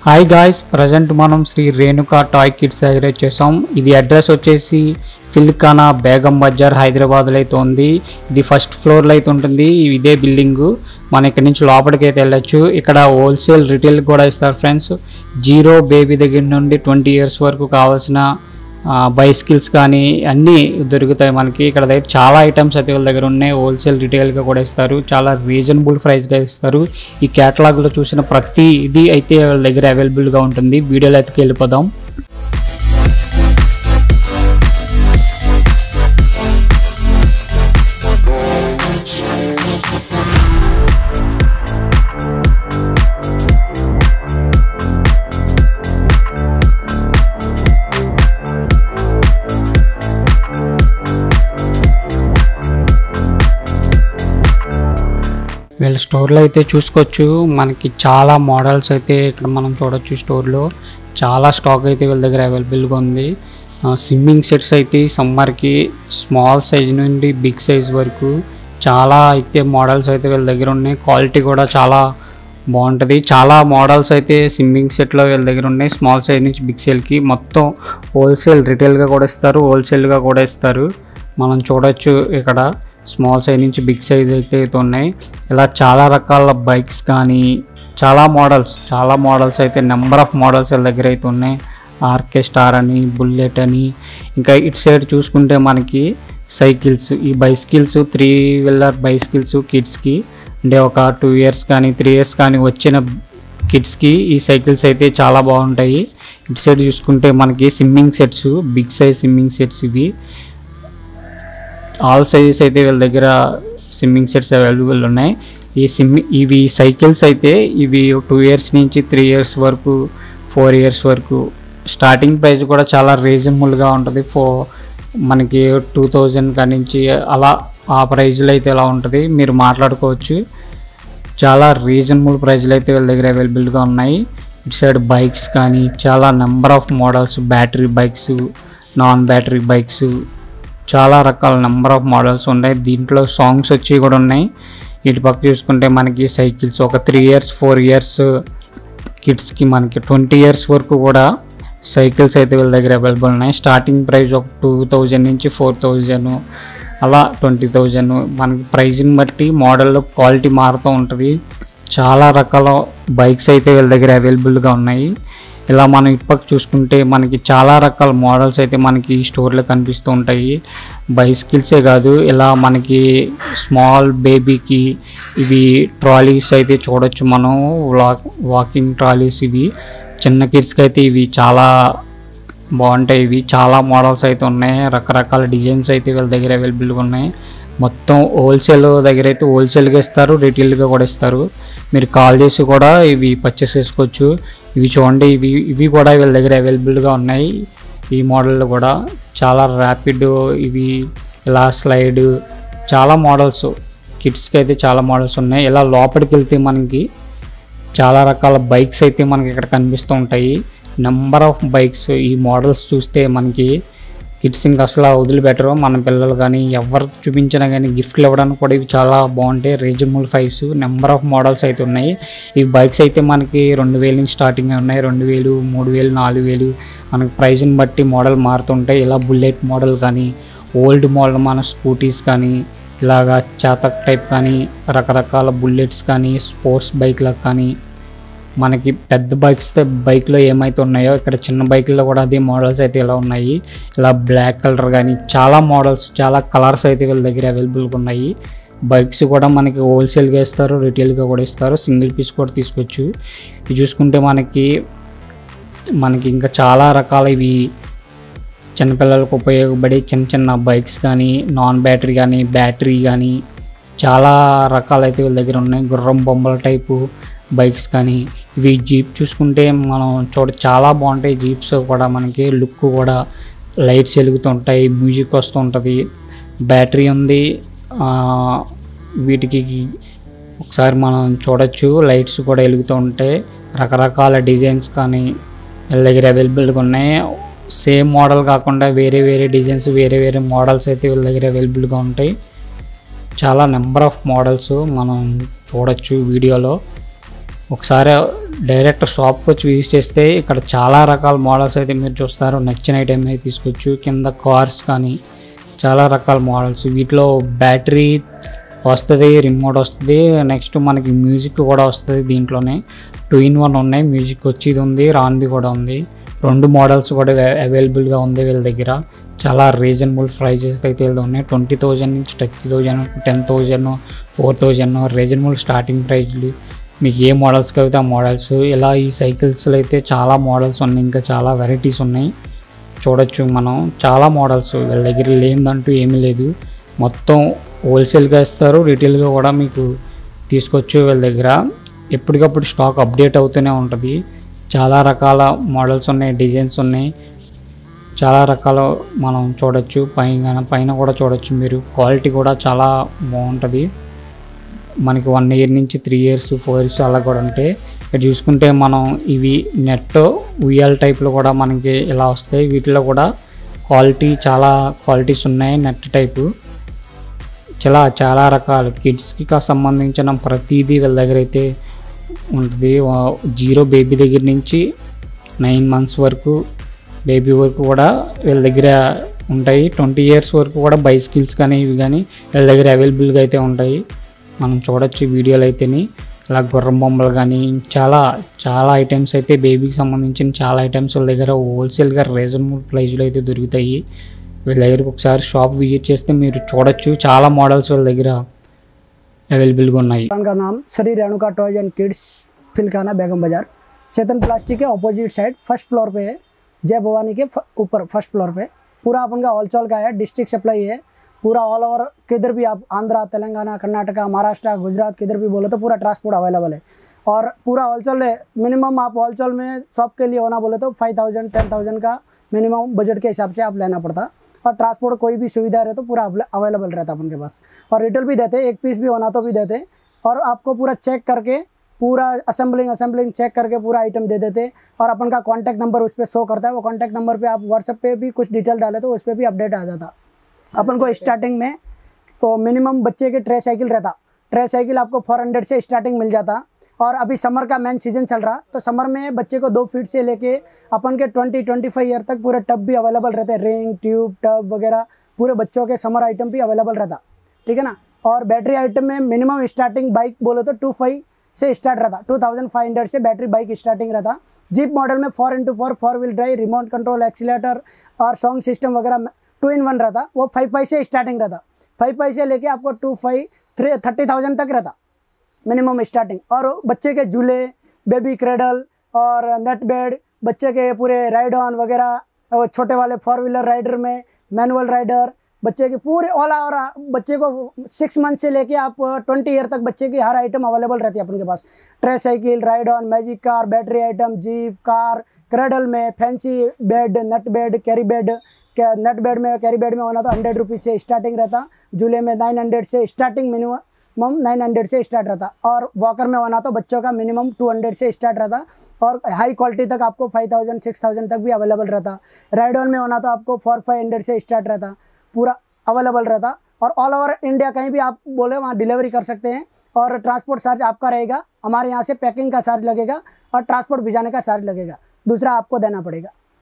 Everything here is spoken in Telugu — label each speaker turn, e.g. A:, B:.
A: హాయ్ గాయ్స్, ప్రజెంట్ మనం శ్రీ రేణుకా టాయ్ కిడ్స్ దగ్గర చేసాం. ఇది అడ్రస్ వచ్చేసి ఫిల్ఖానా బేగం బజార్ హైదరాబాద్లో అయితే ఉంది. ఇది ఫస్ట్ ఫ్లోర్లో అయితే ఉంటుంది. ఇదే బిల్డింగ్. మనం ఇక్కడ నుంచి లోపలికి అయితే వెళ్ళొచ్చు. ఇక్కడ హోల్సేల్ రిటైల్ కూడా ఇస్తారు ఫ్రెండ్స్. జీరో బేబీ దగ్గర నుండి 20 years వరకు కావాల్సిన బైసికల్స్ కానీ అన్నీ దొరుకుతాయి మనకి. ఇక్కడ అయితే చాలా ఐటమ్స్ అయితే వాళ్ళ దగ్గర ఉన్నాయి. హోల్సేల్ రిటైల్గా కూడా ఇస్తారు. చాలా రీజనబుల్ ప్రైస్గా ఇస్తారు. ఈ క్యాటలాగ్లో చూసిన ప్రతి ఇది అయితే వాళ్ళ దగ్గర అవైలబుల్గా ఉంటుంది. వీడియోలో అయితే వెళ్ళిపోదాం. వీళ్ళ స్టోర్లో అయితే చూసుకోవచ్చు. మనకి చాలా మోడల్స్ అయితే ఇక్కడ మనం చూడొచ్చు. స్టోర్లో చాలా స్టాక్ అయితే వీళ్ళ దగ్గర అవైలబుల్గా ఉంది. స్విమ్మింగ్ సెట్స్ అయితే సమ్మర్కి స్మాల్ సైజ్ నుండి బిగ్ సైజ్ వరకు చాలా అయితే మోడల్స్ అయితే వీళ్ళ దగ్గర ఉన్నాయి. క్వాలిటీ కూడా చాలా బాగుంటుంది. చాలా మోడల్స్ అయితే స్విమ్మింగ్ సెట్లో వీళ్ళ దగ్గర ఉన్నాయి. స్మాల్ సైజ్ నుంచి బిగ్ సైజ్కి మొత్తం హోల్సేల్ రిటైల్గా కూడా ఇస్తారు, హోల్సేల్గా కూడా ఇస్తారు. మనం చూడొచ్చు ఇక్కడ స్మాల్ సైజ్ నుంచి బిగ్ సైజ్ అయితే ఉన్నాయి. ఇలా చాలా రకాల బైక్స్ కానీ చాలా మోడల్స్ అయితే నెంబర్ ఆఫ్ మోడల్స్ వీళ్ళ దగ్గర అయితే ఉన్నాయి. ఆర్కే స్టార్ అని, బుల్లెట్ అని, ఇంకా ఇటు సైడ్ చూసుకుంటే మనకి సైకిల్స్, ఈ బైసికల్స్ 3-wheeler బైసికల్స్ కిడ్స్కి అంటే ఒక 2 years కానీ 3 years కానీ వచ్చిన కిడ్స్కి ఈ సైకిల్స్ అయితే చాలా బాగుంటాయి. ఇటు సైడ్ చూసుకుంటే మనకి swimming sets, big size swimming sets, ఇవి ఆల్ సైజెస్ అయితే వీళ్ళ దగ్గర స్విమ్మింగ్ సెట్స్ అవైలబుల్ ఉన్నాయి. ఇవి సైకిల్స్ అయితే ఇవి 2 years నుంచి 3 years వరకు, 4 years వరకు. స్టార్టింగ్ ప్రైస్ కూడా చాలా రీజనబుల్గా ఉంటుంది. మనకి 2000 కాడి నుంచి అలా ఆ ప్రైజ్లో అయితే ఎలా ఉంటుంది, మీరు మాట్లాడుకోవచ్చు. చాలా రీజనబుల్ ప్రైజ్లో అయితే వీళ్ళ దగ్గర అవైలబుల్గా ఉన్నాయి. ఇటు సైడ్ బైక్స్ కానీ చాలా number of models, battery bikes, non battery bikes, చాలా రకాల నెంబర్ ఆఫ్ మోడల్స్ ఉన్నాయి. దీంట్లో సాంగ్స్ వచ్చి కూడా ఉన్నాయి. ఇటు పక్క చూసుకుంటే మనకి సైకిల్స్ ఒక 3 years 4 years కిడ్స్కి మనకి 20 years వరకు కూడా సైకిల్స్ అయితే వీళ్ళ దగ్గర అవైలబుల్ ఉన్నాయి. స్టార్టింగ్ ప్రైస్ ఒక 2000 నుంచి 4000 అలా 20,000. మనకి ప్రైజ్ని బట్టి మోడల్లో క్వాలిటీ మారుతూ ఉంటుంది. చాలా రకాల బైక్స్ అయితే వీళ్ళ దగ్గర అవైలబుల్గా ఉన్నాయి. ఇలా మనం ఇటుపక్క చూసుకుంటే మనకి చాలా రకాల మోడల్స్ అయితే మనకి స్టోర్లో కనిపిస్తూ ఉంటాయి. బైసికల్సే కాదు, ఇలా మనకి స్మాల్ బేబీకి ఇవి ట్రాలీస్ అయితే చూడొచ్చు మనం. వాకింగ్ ట్రాలీస్, ఇవి చిన్న కిడ్స్కి అయితే ఇవి చాలా బాగుంటాయి. ఇవి చాలా మోడల్స్ అయితే ఉన్నాయి. రకరకాల డిజైన్స్ అయితే వీళ్ళ దగ్గర అవైలబుల్గా ఉన్నాయి. మొత్తం హోల్సేల్ దగ్గర అయితే హోల్సేల్గా ఇస్తారు, రిటైల్గా కూడా ఇస్తారు. మీరు కాల్ చేసి కూడా ఇవి పర్చేస్ చేసుకోవచ్చు. ఇవి చూడండి, ఇవి కూడా వీళ్ళ దగ్గర అవైలబుల్గా ఉన్నాయి. ఈ మోడల్లో కూడా చాలా ర్యాపిడ్, ఇవి ఇలా స్లైడ్, చాలా మోడల్స్ కిడ్స్కి అయితే చాలా మోడల్స్ ఉన్నాయి. ఇలా లోపలికి వెళ్తే మనకి చాలా రకాల బైక్స్ అయితే మనకి ఇక్కడ కనిపిస్తూ ఉంటాయి. Number of bikes. ఈ మోడల్స్ చూస్తే మనకి కిడ్స్ ఇంకా అసలు వదిలిపెట్టరు. మన పిల్లలు కానీ ఎవరు చూపించినా కానీ గిఫ్ట్లు ఇవ్వడానికి కూడా ఇవి చాలా బాగుంటాయి. Reasonable price, number of models అయితే ఉన్నాయి. ఈ బైక్స్ అయితే మనకి 2000 నుంచి స్టార్టింగ్ ఉన్నాయి. 2000, 3000, 4000 మనకి ప్రైజ్ని బట్టి మోడల్ మారుతుంటాయి. ఇలా బుల్లెట్ మోడల్ కానీ, ఓల్డ్ మోడల్ మన స్కూటీస్ కానీ, ఇలాగా చాతక్ టైప్ కానీ, రకరకాల బుల్లెట్స్ కానీ, స్పోర్ట్స్ బైక్లకు కానీ, మనకి పెద్ద బైక్లో ఏమైతే ఉన్నాయో ఇక్కడ చిన్న బైక్లో కూడా అదే మోడల్స్ అయితే ఇలా ఉన్నాయి. ఇలా బ్లాక్ కలర్ కానీ చాలా మోడల్స్, చాలా కలర్స్ అయితే వీళ్ళ దగ్గర అవైలబుల్గా ఉన్నాయి. బైక్స్ కూడా మనకి హోల్సేల్గా ఇస్తారు, రిటైల్గా కూడా ఇస్తారు. సింగిల్ పీస్ కూడా తీసుకోవచ్చు. ఇవి చూసుకుంటే మనకి ఇంకా చాలా రకాల ఇవి చిన్నపిల్లలకు ఉపయోగపడే చిన్న బైక్స్ కానీ, నాన్ బ్యాటరీ కానీ, బ్యాటరీ కానీ చాలా రకాలైతే వీళ్ళ దగ్గర ఉన్నాయి. గుర్రం బొమ్మల టైపు బైక్స్ కానీ, ఇవి జీప్ చూసుకుంటే మనం చాలా బాగుంటాయి. జీప్స్ కూడా మనకి లుక్ కూడా లైట్స్ వెలుగుతుంటాయి, మ్యూజిక్ వస్తూ ఉంటుంది, బ్యాటరీ ఉంది. వీటికి ఒకసారి మనం చూడొచ్చు, లైట్స్ కూడా వెలుగుతూ ఉంటాయి. రకరకాల డిజైన్స్ కానీ వీళ్ళ దగ్గర అవైలబుల్గా ఉన్నాయి. సేమ్ మోడల్ కాకుండా వేరే డిజైన్స్, వేరే మోడల్స్ అయితే వీళ్ళ దగ్గర అవైలబుల్గా ఉంటాయి. చాలా నెంబర్ ఆఫ్ మోడల్స్ మనం చూడొచ్చు వీడియోలో. ఒకసారి డైరెక్ట్ షాప్కి వచ్చి విజిట్ చేస్తే ఇక్కడ చాలా రకాల మోడల్స్ అయితే మీరు చూస్తారు. నచ్చిన ఐటెం అయితే తీసుకోవచ్చు. కింద కార్స్ కానీ చాలా రకాల మోడల్స్. వీటిలో బ్యాటరీ వస్తుంది, రిమోట్ వస్తుంది, నెక్స్ట్ మనకి మ్యూజిక్ కూడా వస్తుంది. దీంట్లోనే 2-in-1 ఉన్నాయి. మ్యూజిక్ వచ్చేది ఉంది, రానిది కూడా ఉంది. 2 మోడల్స్ కూడా అవైలబుల్గా ఉంది వీళ్ళ దగ్గర. చాలా రీజనబుల్ ప్రైజెస్ అయితే వీళ్ళు ఉన్నాయి. 20,000 నుంచి 30,000, 10,000, 4,000 రీజనబుల్ స్టార్టింగ్ ప్రైజ్లు. మీకు ఏ మోడల్స్కి అయితే ఆ మోడల్స్. ఇలా ఈ సైకిల్స్లో అయితే చాలా మోడల్స్ ఉన్నాయి, ఇంకా చాలా వెరైటీస్ ఉన్నాయి. చూడొచ్చు మనం చాలా మోడల్స్. వీళ్ళ దగ్గర లేనిదంటూ ఏమీ లేదు. మొత్తం హోల్సేల్గా ఇస్తారు, రిటైల్గా కూడా మీకు తీసుకోవచ్చు. వీళ్ళ దగ్గర ఎప్పటికప్పుడు స్టాక్ అప్డేట్ అవుతూనే ఉంటుంది. చాలా రకాల మోడల్స్ ఉన్నాయి, డిజైన్స్ ఉన్నాయి, చాలా రకాలు మనం చూడొచ్చు. పైన కూడా చూడొచ్చు మీరు. క్వాలిటీ కూడా చాలా బాగుంటుంది. మనకి 1 year నుంచి 3 years, 4 years అలా కూడా ఉంటాయి. ఇక్కడ చూసుకుంటే మనం ఇవి నెట్ ఉయ్యాల టైప్లో కూడా మనకి ఇలా వస్తాయి. వీటిలో కూడా చాలా క్వాలిటీస్ ఉన్నాయి. నెట్ టైపు చాలా రకాలు. కిడ్స్కి సంబంధించిన ప్రతిదీ వీళ్ళ దగ్గర అయితే ఉంటుంది. 0 బేబీ దగ్గర నుంచి 9 months వరకు బేబీ వరకు కూడా వీళ్ళ దగ్గర ఉంటాయి. 20 years వరకు కూడా బైసికల్స్ కానీ ఇవి కానీ వీళ్ళ దగ్గర అవైలబుల్గా అయితే ఉంటాయి. మనం చూడొచ్చు వీడియోలు అయితేని. ఇలా గుర్రం బొమ్మలు కానీ చాలా ఐటమ్స్ అయితే బేబీకి సంబంధించిన చాలా ఐటమ్స్ వీళ్ళ దగ్గర హోల్సేల్గా రీజనబుల్ ప్రైస్లో అయితే దొరుకుతాయి. వీళ్ళ దగ్గరకు ఒకసారి షాప్ విజిట్ చేస్తే మీరు చూడొచ్చు. చాలా మోడల్స్ వీళ్ళ దగ్గర అవైలబుల్గా ఉన్నాయి.
B: का नाम Shri Renuka toys and kids, Philkhana, Begum Bazar, Chetan plastic के ऑपोजिट साइड फर्स्ट फ्लोर पे है। जय भवानी के ऊपर फर्स्ट फ्लोर पे पूरा अपन का होलसेल का है। डिस्ट्रिक्ट सप्लाई है पूरा ऑल ओवर। किधर भी आप आंध्रा, तेलंगाना, कर्नाटका, महाराष्ट्र, गुजरात किधर भी बोले तो पूरा ट्रांसपोर्ट अवेलेबल है। और पूरा होलसेल है। मिनिमम आप होलसेल में शॉप के लिए होना बोले तो 5,000 10,000 का मिनिमम बजट के हिसाब से आप लेना पड़ता। और ट्रांसपोर्ट कोई भी सुविधा रहे तो पूरा अवेलेबल रहता अपन के पास। और रिटेल भी देते, एक पीस भी होना तो भी देते। और आपको पूरा चेक करके पूरा असेंबलिंग चेक करके पूरा आइटम दे देते। और अपन का कॉन्टैक्ट नंबर उस पर शो करता है। वो कॉन्टैक्ट नंबर पे आप व्हाट्सएप पे भी कुछ डिटेल डाले तो उस पर भी अपडेट आ जाता। अपन को स्टार्टिंग में तो मिनिमम बच्चे के ट्रे साइकिल रहता। ट्रे साइकिल आपको 400 से स्टार्टिंग मिल जाता। और अभी समर का मेन सीजन चल रहा, तो समर में बच्चे को 2 फीट से लेके अपन के 20-25 ईयर तक पूरे टब भी अवेलेबल रहते हैं। रिंग, ट्यूब, टब वगैरह पूरे बच्चों के समर आइटम भी अवेलेबल रहता। ठीक है ना। और बैटरी आइटम में मिनिमम स्टार्टिंग बाइक बोलो तो 2.5 से स्टार्ट रहता। 2,500 से बैटरी बाइक स्टार्टिंग रहता। जीप मॉडल में 4x4 4 wheel drive, remote control, accelerator और साउंड सिस्टम वगैरह 2-in-1 रहता। वो 5.5 से स्टार्टिंग रहता। 5.5 से लेके आपको 30,000 तक रहता मिनिमम स्टार्टिंग। और बच्चे के झूले, बेबी क्रेडल और नेट बेड, बच्चे के पूरे राइड ऑन वगैरह, छोटे वाले 4 व्हीलर राइडर में मैनुअल राइडर, बच्चे के पूरे ऑल ओवर। बच्चे को 6 मंथ से लेके आप 20 ईयर तक बच्चे की हर आइटम अवेलेबल रहती है अपन के पास। Tricycle, ride on, magic car, battery item, jeep, car, cradle में fancy bed, net bed, carry bed. Net bed में, कैरी बेड में होना तो 100 रुपीज़ से स्टार्टिंग रहता। झूले में 900 से स्टार्टिंग, मिनिमम 900 से स्टार्ट रहता। और वॉकर में होना तो बच्चों का मिनिमम 200 से स्टार्ट रहता। और हाई क्वालिटी तक आपको 5,000 6,000 तक भी अवेलेबल रहता। राइड ऑन में होना तो आपको 400-500 से स्टार्ट रहता, पूरा अवेलेबल रहता। और ऑल ओवर इंडिया कहीं भी आप बोले वहाँ डिलीवरी कर सकते हैं। और ट्रांसपोर्ट चार्ज आपका रहेगा। हमारे यहाँ से पैकिंग का चार्ज लगेगा और ट्रांसपोर्ट भिजाने का चार्ज लगेगा, दूसरा आपको देना पड़ेगा।